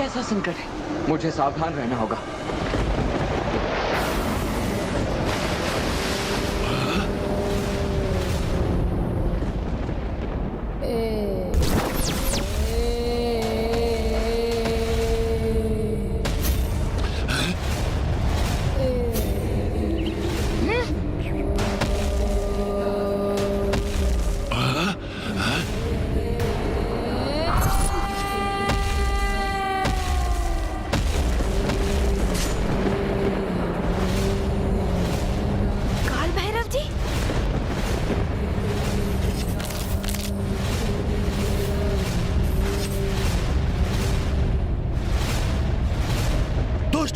कैसा संकट है? मुझे सावधान रहना होगा।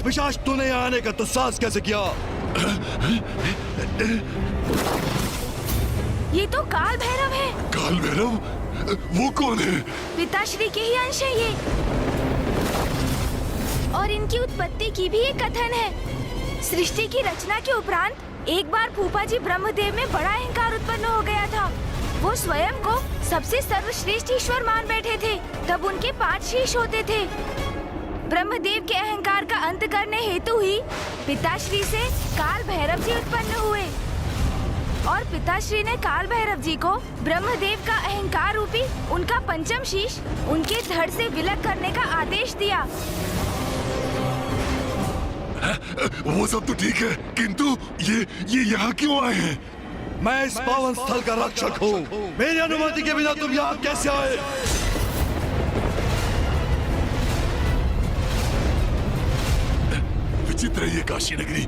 पिशाच, तूने यहाँ आने का तो साहस कैसे किया? ये तो काल भैरव है। काल भैरव? वो कौन है? पिताश्री के ही अंश है ये। और इनकी उत्पत्ति की भी एक कथन है। सृष्टि की रचना के उपरांत एक बार फूफा जी ब्रह्मदेव में बड़ा अहंकार उत्पन्न हो गया था। वो स्वयं को सबसे सर्वश्रेष्ठ ईश्वर मान बैठे थे। तब उनके 5 शीश होते थे। ब्रह्मदेव के अहंकार का अंत करने हेतु ही पिताश्री से काल भैरव जी उत्पन्न हुए और पिताश्री ने काल भैरव जी को ब्रह्मदेव का अहंकार रूपी उनका 5म शीश उनके धड़ से विलग करने का आदेश दिया। वो सब तो ठीक है, किंतु ये यहाँ क्यों आए हैं? मैं इस पावन स्थल का रक्षक हूँ। मेरी अनुमति के बिना तुम यहाँ कैसे आए? विचित्र है ये काशी नगरी।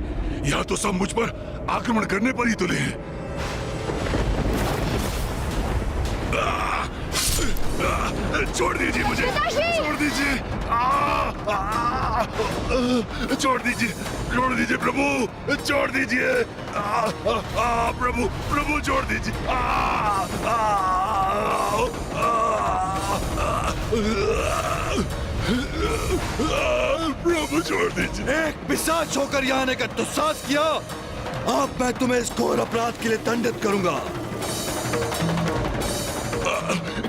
यहाँ तो सब मुझ पर आक्रमण करने पर ही तुले हैं। छोड़ दीजिए मुझे, छोड़ दीजिए, छोड़ दीजिए, छोड़ दीजिए प्रभु, छोड़ दीजिए, प्रभु, प्रभु छोड़ दीजिए, प्रभु छोड़ दीजिए। एक पिशाच होकर यहाँ आने का दुस्साहस किया। अब मैं तुम्हें इस घोर अपराध के लिए दंडित करूंगा।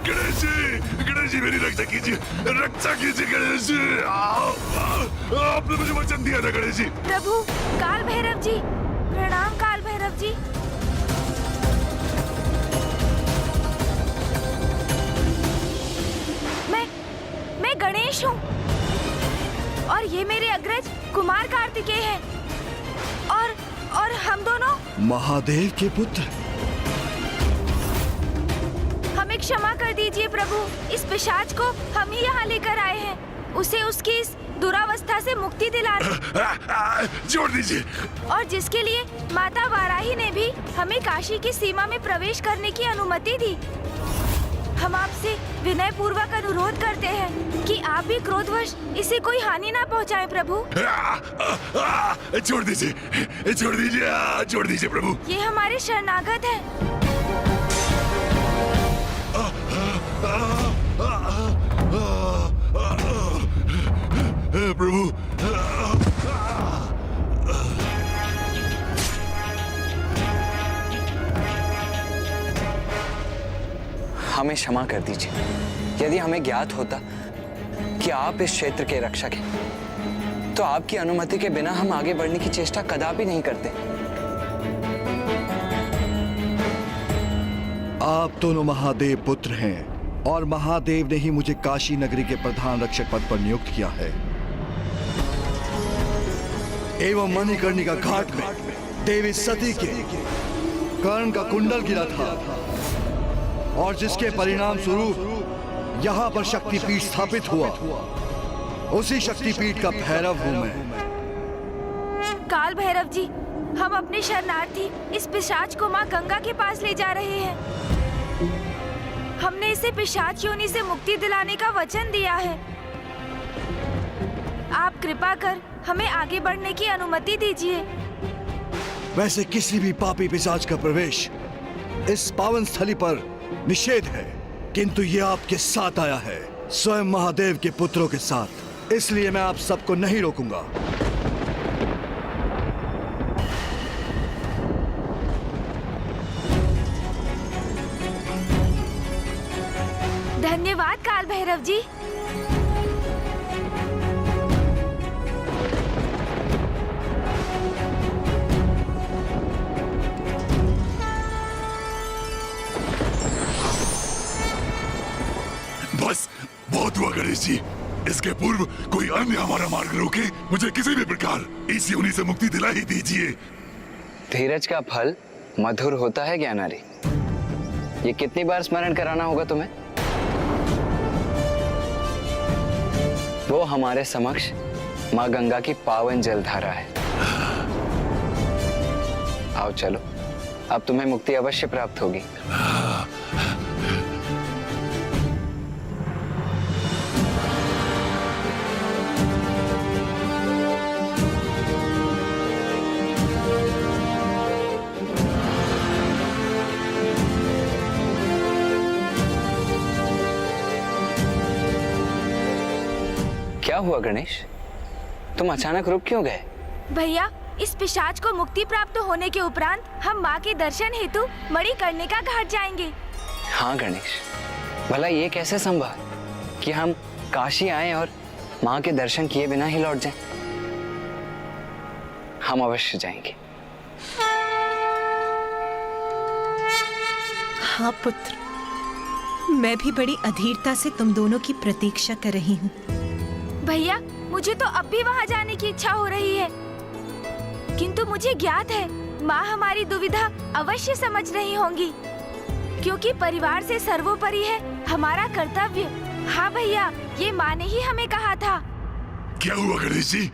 गणेश जी मेरी रक्षा कीजिए, रक्षा कीजिए गणेश जी। आपने मुझे वचन दिया था गणेश जी। प्रभु काल भैरव जी, प्रणाम काल भैरव जी। मैं गणेश हूँ और ये मेरे अग्रज कुमार कार्तिकेय हैं और हम दोनों महादेव के पुत्र। हमें क्षमा कर दीजिए प्रभु। इस पिशाच को हम ही यहाँ लेकर आए हैं। उसे उसकी इस दुरावस्था से मुक्ति दिलाने। छोड़ दीजिए। और जिसके लिए माता वाराही ने भी हमें काशी की सीमा में प्रवेश करने की अनुमति दी। हम आपसे विनय पूर्वक अनुरोध करते हैं कि आप भी क्रोधवश इसे कोई हानि ना पहुंचाएं प्रभु। छोड़ दीजिए, छोड़ दीजिए, छोड़ दीजिए प्रभु। ये हमारे शरणागत हैं। प्रभु हमें क्षमा कर दीजिए। यदि हमें ज्ञात होता कि आप इस क्षेत्र के रक्षक हैं, तो आपकी अनुमति के बिना हम आगे बढ़ने की चेष्टा कदापि नहीं करते। आप दोनों महादेव पुत्र हैं और महादेव ने ही मुझे काशी नगरी के प्रधान रक्षक पद पर नियुक्त किया है। एवं मणिकर्णिका घाट में देवी सती के कर्ण का कुंडल गिरा था और जिसके परिणाम स्वरूप यहाँ पर शक्तिपीठ स्थापित हुआ। उसी शक्तिपीठ का भैरव हूँ मैं। काल भैरव जी, हम अपने शरणार्थी इस पिशाच को माँ गंगा के पास ले जा रहे हैं। हमने इसे पिशाच योनि से मुक्ति दिलाने का वचन दिया है। आप कृपा कर हमें आगे बढ़ने की अनुमति दीजिए। वैसे किसी भी पापी पिशाच का प्रवेश इस पावन स्थली पर निषेध है, किंतु ये आपके साथ आया है, स्वयं महादेव के पुत्रों के साथ। इसलिए मैं आप सबको नहीं रोकूंगा। धन्यवाद काल भैरव जी। गणेश जी, इसके पूर्व कोई अन्य हमारा मार्ग रोके मुझे किसी भी प्रकार इस योनि से मुक्ति दिला ही दीजिए। धीरज का फल मधुर होता है ज्ञानारी। ये कितनी बार स्मरण कराना होगा तुम्हें? वो हमारे समक्ष माँ गंगा की पावन जलधारा है। आओ चलो, अब तुम्हें मुक्ति अवश्य प्राप्त होगी। क्या हुआ गणेश? तुम अचानक रुक क्यों गए? भैया, इस पिशाच को मुक्ति प्राप्त होने के उपरांत हम माँ के दर्शन हेतु मणिकर्णिका घाट जाएंगे। हाँ गणेश, भला ये कैसे संभव कि हम काशी आए और माँ के दर्शन किए बिना ही लौट जाएं? हम अवश्य जाएंगे। हाँ पुत्र, मैं भी बड़ी अधीरता से तुम दोनों की प्रतीक्षा कर रही हूँ। भैया, मुझे तो अब भी वहाँ जाने की इच्छा हो रही है, किंतु मुझे ज्ञात है माँ हमारी दुविधा अवश्य समझ रही होंगी, क्योंकि परिवार से सर्वोपरि है हमारा कर्तव्य। हाँ भैया, ये माँ ने ही हमें कहा था। क्या हुआ गणेश जी,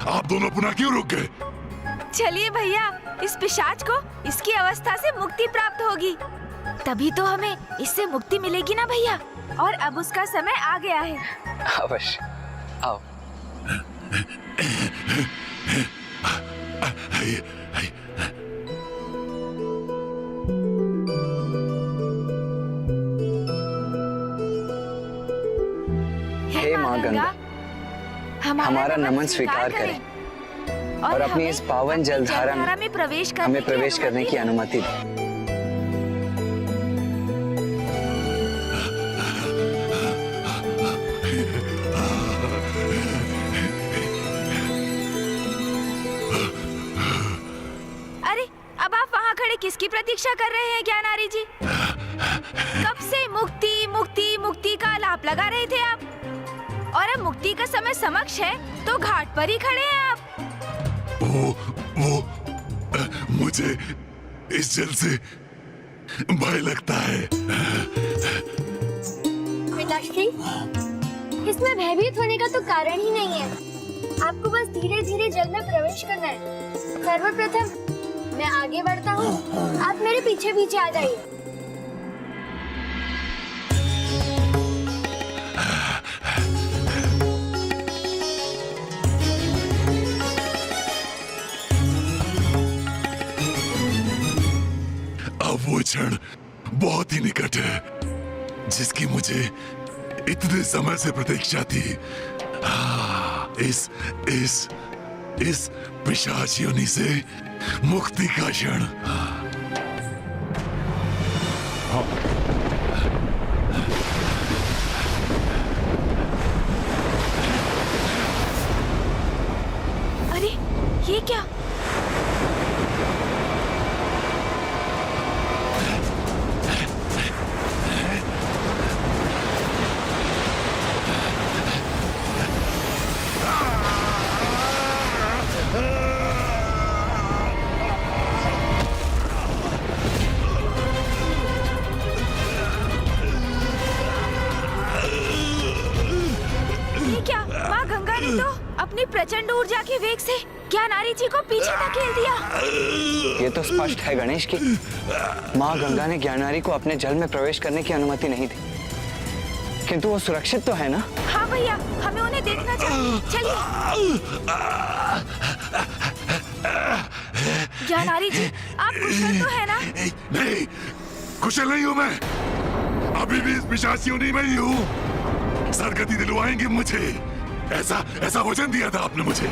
आप दोनों पुनः क्यों रुक गए? चलिए भैया, इस पिशाच को इसकी अवस्था से मुक्ति प्राप्त होगी, तभी तो हमें इससे मुक्ति मिलेगी ना भैया। और अब उसका समय आ गया है। अवश्य, आओ। हे माँ गंगा, हमारा नमन स्वीकार करें और अपनी इस पावन जलधारा में हमें प्रवेश करने की अनुमति दें। किसकी प्रतीक्षा कर रहे हैं ज्ञानारी जी? कब से मुक्ति मुक्ति मुक्ति का आलाप लगा रहे थे आप, और अब मुक्ति का समय समक्ष है तो घाट पर ही खड़े हैं आप। वो मुझे इस जल से भय लगता है। पिताश्री, इसमें भयभीत होने का तो कारण ही नहीं है। आपको बस धीरे धीरे जल में प्रवेश करना है। सर्वप्रथम मैं आगे बढ़ता हूँ, आप मेरे पीछे पीछे आ जाइए। अब वो क्षण बहुत ही निकट है जिसकी मुझे इतने समय से प्रतीक्षा थी। इस पिशाच योनि से मुक्ति का क्षण। अरे ये क्या? अपनी प्रचंड ऊर्जा के वेग से ज्ञानारी जी को पीछे धकेल दिया। ये तो स्पष्ट है गणेश की माँ गंगा ने ज्ञानारी को अपने जल में प्रवेश करने की अनुमति नहीं दी, किंतु वो सुरक्षित तो है ना? हाँ भैया, हमें उन्हें देखना चाहिए। चलिए। ज्ञानारी जी, आप कुशल तो है ना? नहीं, कुशल नहीं हूँ मैं। अभी भी इस पिशाच योनि में ही हूँ। सरगति दिलवाएंगे मुझे, ऐसा वचन दिया था आपने मुझे।